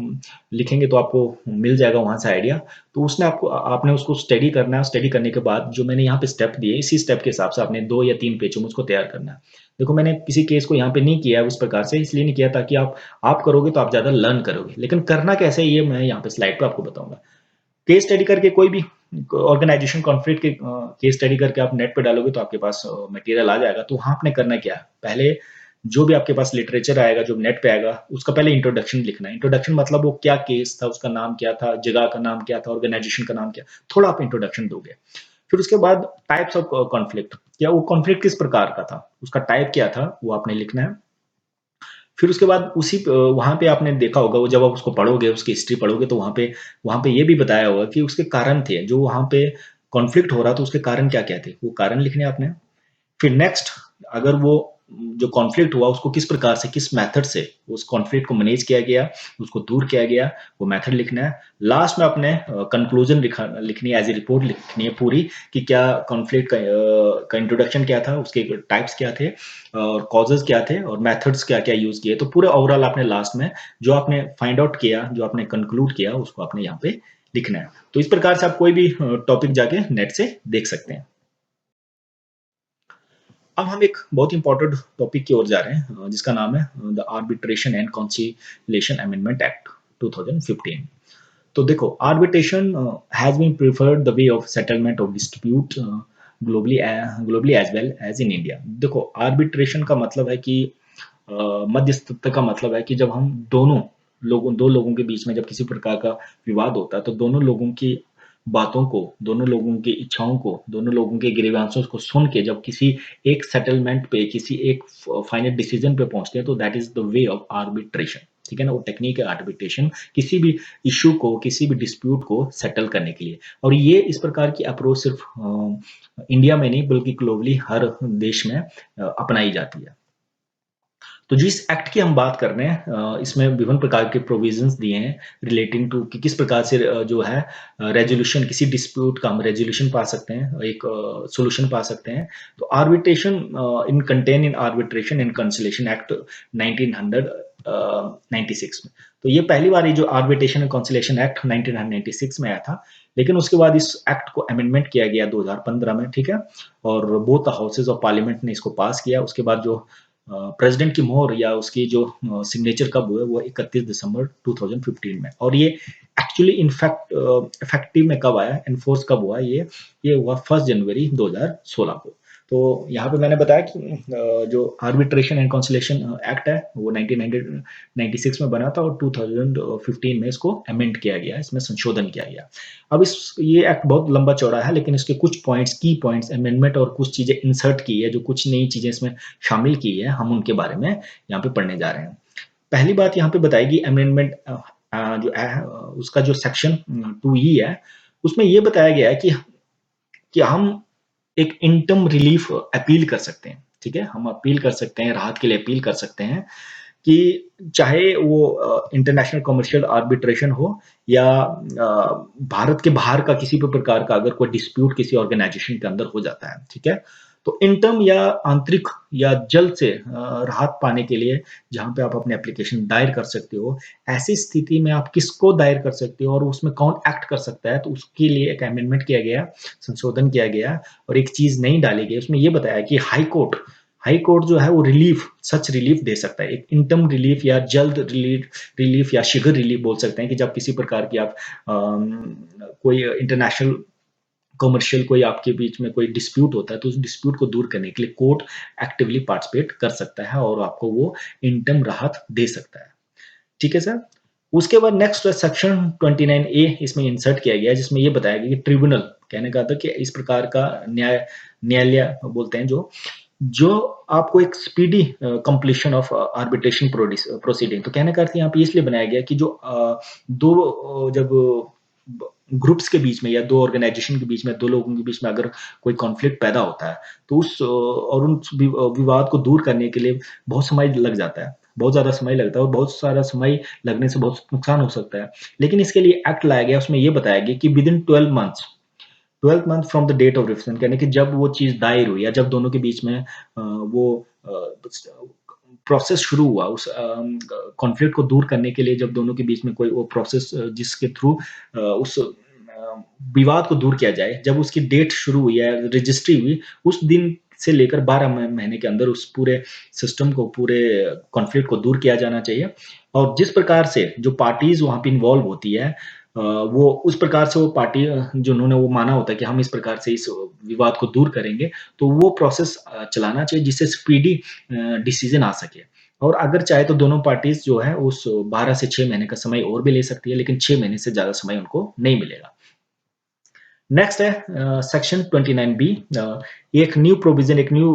लिखेंगे तो आपको मिल जाएगा वहां से आइडिया। तो उसने आपको आपने उसको स्टडी करना है। स्टडी करने के बाद जो मैंने यहाँ पे स्टेप दिए, इसी स्टेप के हिसाब से आपने 2 या 3 पेजों में उसको तैयार करना है। देखो, मैंने किसी केस को यहाँ पे नहीं किया है उस प्रकार से, इसलिए नहीं किया ताकि आप करोगे तो आप ज़्यादा लर्न करोगे, लेकिन करना कैसे है ये मैं यहाँ पे स्लाइड पे आपको बताऊंगा। केस स्टडी करके कोई भी ऑर्गेनाइजेशन कॉन्फ्लिक्ट के केस स्टडी करके आप नेट पे डालोगे तो आपके पास मटेरियल आ जाएगा। तो वहाँ आपने करना क्या है, पहले जो भी आपके पास लिटरेचर आएगा, जो नेट पे आएगा, उसका पहले इंट्रोडक्शन लिखना है। इंट्रोडक्शन मतलब वो क्या केस था, उसका नाम क्या था, जगह का नाम क्या था, ऑर्गेनाइजेशन का नाम क्या, थोड़ा आप इंट्रोडक्शन दोगे। फिर उसके बाद टाइप्स ऑफ कॉन्फ्लिक्ट, क्या वो कॉन्फ्लिक्ट किस प्रकार का था, उसका टाइप क्या था, वो आपने लिखना है। फिर उसके बाद उसी वहाँ पे आपने देखा होगा, वो जब आप उसको पढ़ोगे, उसकी हिस्ट्री पढ़ोगे, तो वहाँ पे ये भी बताया होगा कि उसके कारण थे, जो वहाँ पे कॉन्फ्लिक्ट हो रहा था उसके कारण क्या-क्या थे, वो कारण लिखने हैं आपने। फिर नेक्स्ट, अगर वो जो कॉन्फ्लिक्ट हुआ उसको किस प्रकार से, किस मेथड से उस कॉन्फ्लिक्ट को मैनेज किया गया, उसको दूर किया गया, वो मेथड लिखना है। लास्ट में अपने कंक्लूजन लिखनी है, एज ए रिपोर्ट लिखनी है पूरी, कि क्या कॉन्फ्लिक्ट का इंट्रोडक्शन क्या था, उसके टाइप्स क्या थे, और कॉजेज क्या थे, और मेथड्स क्या क्या यूज किए। तो पूरे ओवरऑल आपने लास्ट में जो आपने फाइंड आउट किया, जो आपने कंक्लूड किया, उसको आपने यहाँ पे लिखना है। तो इस प्रकार से आप कोई भी टॉपिक जाके नेट से देख सकते हैं। अब हम एक बहुत इंपॉर्टेंट टॉपिक की ओर जा रहे हैं, जिसका नाम है the arbitration and conciliation amendment act 2015। तो देखो, arbitration has been preferred the way of settlement of dispute globally globally as well as in India. देखो, आर्बिट्रेशन का मतलब है कि मध्यस्थता का मतलब है कि जब हम दो लोगों के बीच में जब किसी प्रकार का विवाद होता है, तो दोनों लोगों की बातों को, दोनों लोगों की इच्छाओं को, दोनों लोगों के ग्रीवांसों को सुन के जब किसी एक सेटलमेंट पे, किसी एक फाइनल डिसीजन पे पहुंचते हैं, तो that is the way of arbitration. ठीक है ना, वो टेक्निक है आर्बिट्रेशन, किसी भी इश्यू को, किसी भी डिस्प्यूट को सेटल करने के लिए। और ये इस प्रकार की अप्रोच सिर्फ इंडिया में नहीं बल्कि ग्लोबली हर देश में अपनाई जाती है। तो जिस एक्ट की हम बात कर रहे हैं, इसमें विभिन्न प्रकार के प्रोविजंस दिए हैं रिलेटिंग टू कि किस प्रकार से जो है रेजोल्यूशन, किसी डिस्प्यूट का हम रेजोल्यूशन पा सकते हैं, एक सॉल्यूशन पा सकते हैं। तो arbitration in contain in arbitration and conciliation act 1996 में। तो ये पहली बार, ये जो आर्बिट्रेशन एंड कंसिलिएशन एक्ट 1996 में आया था, लेकिन उसके बाद इस एक्ट को अमेंडमेंट किया गया 2015 में। ठीक है, और बोथ हाउसेज ऑफ पार्लियामेंट ने इसको पास किया। उसके बाद जो प्रेसिडेंट की मोहर या उसकी जो सिग्नेचर कब हुए, वो 31 दिसंबर 2015 में। और ये एक्चुअली इनफैक्ट इफेक्टिव में कब आया, एनफोर्स कब हुआ, ये हुआ 1 जनवरी 2016 को। तो यहाँ पे मैंने बताया कि जो आर्बिट्रेशन एंड कॉन्सिलेशन एक्ट है वो 1996 में बना था, और 2015 में इसको अमेंड किया गया, इसमें संशोधन किया गया। अब ये एक्ट बहुत लंबा चौड़ा है, लेकिन इसके कुछ पॉइंट्स, की पॉइंट्स अमेंडमेंट और कुछ चीजें इंसर्ट की है, जो कुछ नई चीजें इसमें शामिल की है, हम उनके बारे में यहाँ पे पढ़ने जा रहे हैं। पहली बात यहाँ पे बताएगी अमेंडमेंट जो है, उसका जो सेक्शन 2E है, उसमें ये बताया गया है कि हम एक इंटर्म रिलीफ अपील कर सकते हैं। ठीक है, हम अपील कर सकते हैं, राहत के लिए अपील कर सकते हैं, कि चाहे वो इंटरनेशनल कमर्शियल आर्बिट्रेशन हो, या भारत के बाहर का किसी भी प्रकार का अगर कोई डिस्प्यूट किसी ऑर्गेनाइजेशन के अंदर हो जाता है। ठीक है, तो इंटर्म या आंतरिक या जल्द से राहत पाने के लिए जहां पे आप अपने एप्लीकेशन दायर कर सकते हो, ऐसी स्थिति में आप किसको दायर कर सकते हो और उसमें कौन एक्ट कर सकता है, तो उसके लिए एक अमेंडमेंट किया गया, संशोधन किया गया। और एक चीज नहीं डाली गई, उसमें ये बताया कि हाई कोर्ट जो है वो सच रिलीफ दे सकता है, एक इंटर्म रिलीफ या जल्द रिलीफ या शीघ्र रिलीफ बोल सकते हैं, कि जब किसी प्रकार की आप कोई इंटरनेशनल कमर्शियल कोई आपके बीच में कोई डिस्प्यूट होता है, तो उस डिस्प्यूट को दूर करने के लिए कोर्ट एक्टिवली पार्टिसिपेट कर सकता है और आपको वो इंटर्म राहत दे सकता है। ठीक है सर। उसके बाद नेक्स्ट सेक्शन 29A इसमें इंसर्ट किया गया, जिसमें ये बताया गया कि ट्रिब्यूनल, कहने का था कि इस प्रकार का न्यायालय बोलते हैं जो आपको एक speedy completion of arbitration proceeding. तो कहने का अर्थ यहाँ पे इसलिए बनाया गया कि जो दो जब ग्रुप्स के बीच में या दो ऑर्गेनाइजेशन के बीच में, दो लोगों के बीच में अगर कोई कॉन्फ्लिक्ट पैदा होता है, तो और उन विवाद को दूर करने के लिए बहुत समय लग जाता है, बहुत ज़्यादा समय लगता है, और बहुत सारा समय लगने से बहुत नुकसान हो सकता है। लेकिन इसके लिए एक्ट लाया गया, उसमें ये बताया गया कि within 12 month from the date of reference, यानी कि जब वो चीज़ दायर हुई या जब दोनों के बीच में वो प्रोसेस शुरू हुआ, उस कॉन्फ्लिक्ट को दूर करने के लिए, जब दोनों के बीच में कोई वो प्रोसेस जिसके थ्रू उस विवाद को दूर किया जाए, जब उसकी डेट शुरू हुई है, रजिस्ट्री हुई, उस दिन से लेकर 12 महीने के अंदर उस पूरे सिस्टम को, पूरे कॉन्फ्लिक्ट को दूर किया जाना चाहिए। और जिस प्रकार से जो पार्टीज वहाँ पे इन्वॉल्व होती है, वो उस प्रकार से वो पार्टी जो उन्होंने वो माना होता है कि हम इस प्रकार से इस विवाद को दूर करेंगे, तो वो प्रोसेस चलाना चाहिए जिससे स्पीडी डिसीजन आ सके। और अगर चाहे तो दोनों पार्टीज जो है उस 12 से 6 महीने का समय और भी ले सकती है, लेकिन 6 महीने से ज़्यादा समय उनको नहीं मिलेगा। नेक्स्ट है सेक्शन 29B। एक न्यू प्रोविजन, एक न्यू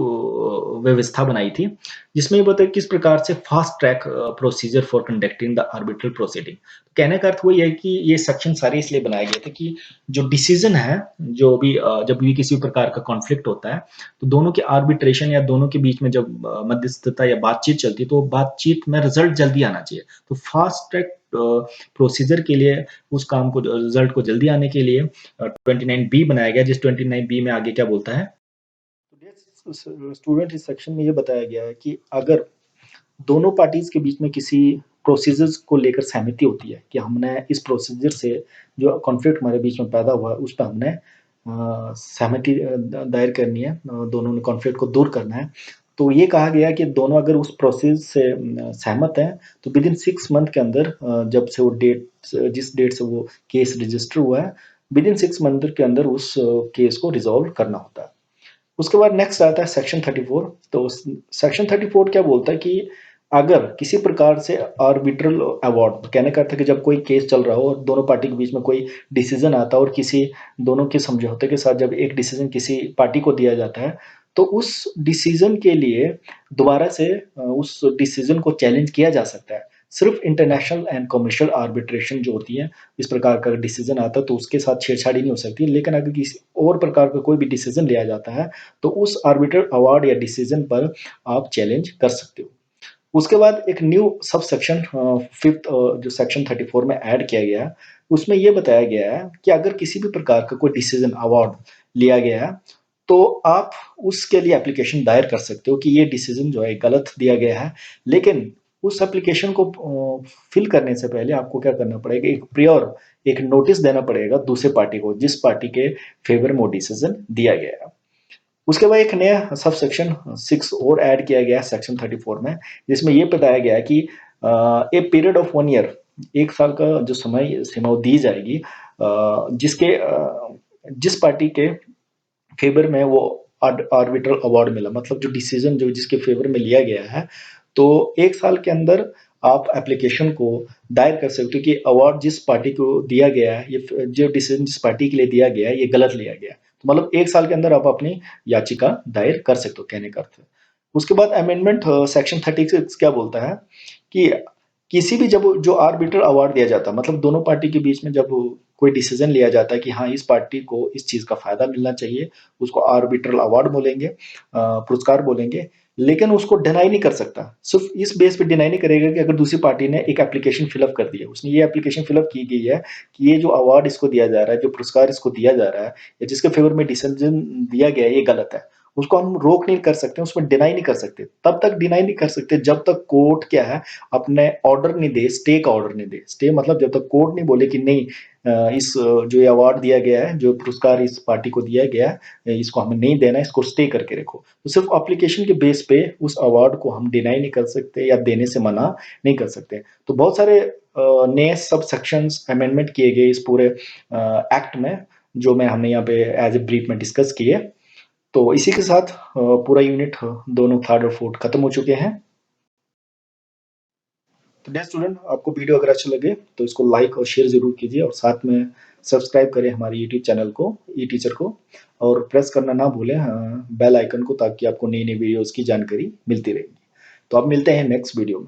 व्यवस्था बनाई थी, जिसमें ये बताया किस प्रकार से fast track procedure for conducting the arbitral proceeding. कहने का अर्थ वही है कि ये सेक्शन सारे इसलिए बनाए गए थे कि जो डिसीजन है, जो भी जब भी किसी प्रकार का कॉन्फ्लिक्ट होता है, तो दोनों के आर्बिट्रेशन या दोनों के बीच में जब मध्यस्थता या बातचीत चलती है, तो बातचीत में रिजल्ट जल्दी आना चाहिए। तो फास्ट ट्रैक प्रोसीजर के लिए, उस काम को, रिजल्ट को जल्दी आने के लिए 29B बनाया गया, जिस 29B में आगे क्या बोलता है, तो स्टूडेंट इस सेक्शन में ये बताया गया है कि अगर दोनों पार्टीज के बीच में किसी प्रोसीजर्स को लेकर सहमति होती है कि हमने इस प्रोसीजर से जो कॉन्फ्लिक्ट हमारे बीच में पैदा हुआ है उस पर हमने सहमति दायर करनी है, दोनों ने कॉन्फ्लिक्ट को दूर करना है, तो ये कहा गया कि दोनों अगर उस प्रोसेस से सहमत हैं, तो विद इन 6 मंथ के अंदर, जब से वो डेट, जिस डेट से वो केस रजिस्टर हुआ है, विद इन 6 मंथ के अंदर उस केस को रिजॉल्व करना होता है। उसके बाद नेक्स्ट आता है सेक्शन 34। तो सेक्शन 34 क्या बोलता है कि अगर किसी प्रकार से आर्बिट्रल अवार्ड, कहने का अर्थ है कि जब कोई केस चल रहा हो और दोनों पार्टी के बीच में कोई डिसीजन आता है और किसी दोनों के समझौते के साथ जब एक डिसीजन किसी पार्टी को दिया जाता है, तो उस डिसीजन के लिए दोबारा से उस डिसीजन को चैलेंज किया जा सकता है। सिर्फ इंटरनेशनल एंड कमर्शियल आर्बिट्रेशन जो होती है, इस प्रकार का डिसीजन आता है तो उसके साथ छेड़छाड़ी नहीं हो सकती। लेकिन अगर किसी और प्रकार का कोई भी डिसीजन लिया जाता है, तो उस आर्बिट्रल अवार्ड या डिसीजन पर आप चैलेंज कर सकते हो। उसके बाद एक न्यू सब सेक्शन फिफ्थ, जो सेक्शन 34 में ऐड किया गया है, उसमें यह बताया गया है कि अगर किसी भी प्रकार का कोई डिसीजन, अवार्ड लिया गया है, तो आप उसके लिए एप्लीकेशन दायर कर सकते हो कि ये डिसीजन जो है गलत दिया गया है। लेकिन उस एप्लीकेशन को फिल करने से पहले आपको क्या करना पड़ेगा, एक प्रियोर, एक नोटिस देना पड़ेगा दूसरे पार्टी को, जिस पार्टी के फेवर में वो डिसीजन दिया गया है। उसके बाद एक नया सब सेक्शन 6 और ऐड किया गया है सेक्शन 34 में, जिसमें यह बताया गया है कि ए पीरियड ऑफ 1 ईयर, 1 साल का जो समय सीमा दी जाएगी, जिसके जिस पार्टी के फेवर में वो आर्बिट्रल अवार्ड मिला, मतलब जो डिसीजन जो जिसके फेवर में लिया गया है, तो 1 साल के अंदर आप एप्लीकेशन को दायर कर सकते हो कि अवार्ड जिस पार्टी को दिया गया है, ये जो डिसीजन जिस पार्टी के लिए दिया गया है, ये गलत लिया गया है। तो मतलब 1 साल के अंदर आप अपनी याचिका दायर कर सकते हो, कहने का अर्थ है। उसके बाद अमेंडमेंट सेक्शन 36 क्या बोलता है कि किसी भी जब जो आर्बिट्रल अवार्ड दिया जाता है, मतलब दोनों पार्टी के बीच में जब कोई डिसीजन लिया जाता है कि हाँ, इस पार्टी को इस चीज का फायदा मिलना चाहिए, उसको आर्बिट्रल अवार्ड बोलेंगे, पुरस्कार बोलेंगे। लेकिन उसको डिनाई नहीं कर सकता, सिर्फ इस बेस पे डिनाई नहीं करेगा कि अगर दूसरी पार्टी ने एक एप्लीकेशन फिलअप कर दिया, उसने ये एप्लीकेशन फिलअप की गई है कि ये जो अवार्ड इसको दिया जा रहा है, जो पुरस्कार इसको दिया जा रहा है, या जिसके फेवर में डिसीजन दिया गया है, ये गलत है, उसको हम रोक नहीं कर सकते, उसमें डिनाई नहीं कर सकते। तब तक डिनाई नहीं कर सकते जब तक कोर्ट क्या है, अपने ऑर्डर नहीं दे, स्टे का ऑर्डर नहीं दे। स्टे मतलब जब तक कोर्ट नहीं बोले कि नहीं, इस जो ये अवार्ड दिया गया है, जो पुरस्कार इस पार्टी को दिया गया है, इसको हमें नहीं देना है, इसको स्टे करके रखो। तो सिर्फ एप्लीकेशन के बेस पे उस अवार्ड को हम डिनाई नहीं कर सकते या देने से मना नहीं कर सकते। तो बहुत सारे नए सब सेक्शंस अमेंडमेंट किए गए इस पूरे एक्ट में, जो मैं हमने यहाँ पे एज ए ब्रीफ में डिस्कस किए। तो इसी के साथ पूरा यूनिट दोनों थर्ड और फोर्थ खत्म हो चुके हैं। तो डियर स्टूडेंट, आपको वीडियो अगर अच्छा लगे तो इसको लाइक और शेयर जरूर कीजिए, और साथ में सब्सक्राइब करें हमारे यूट्यूब चैनल को, ई टीचर को, और प्रेस करना ना भूलें बेल आइकन को, ताकि आपको नई नई वीडियोज़ की जानकारी मिलती रहेगी। तो अब मिलते हैं नेक्स्ट वीडियो में।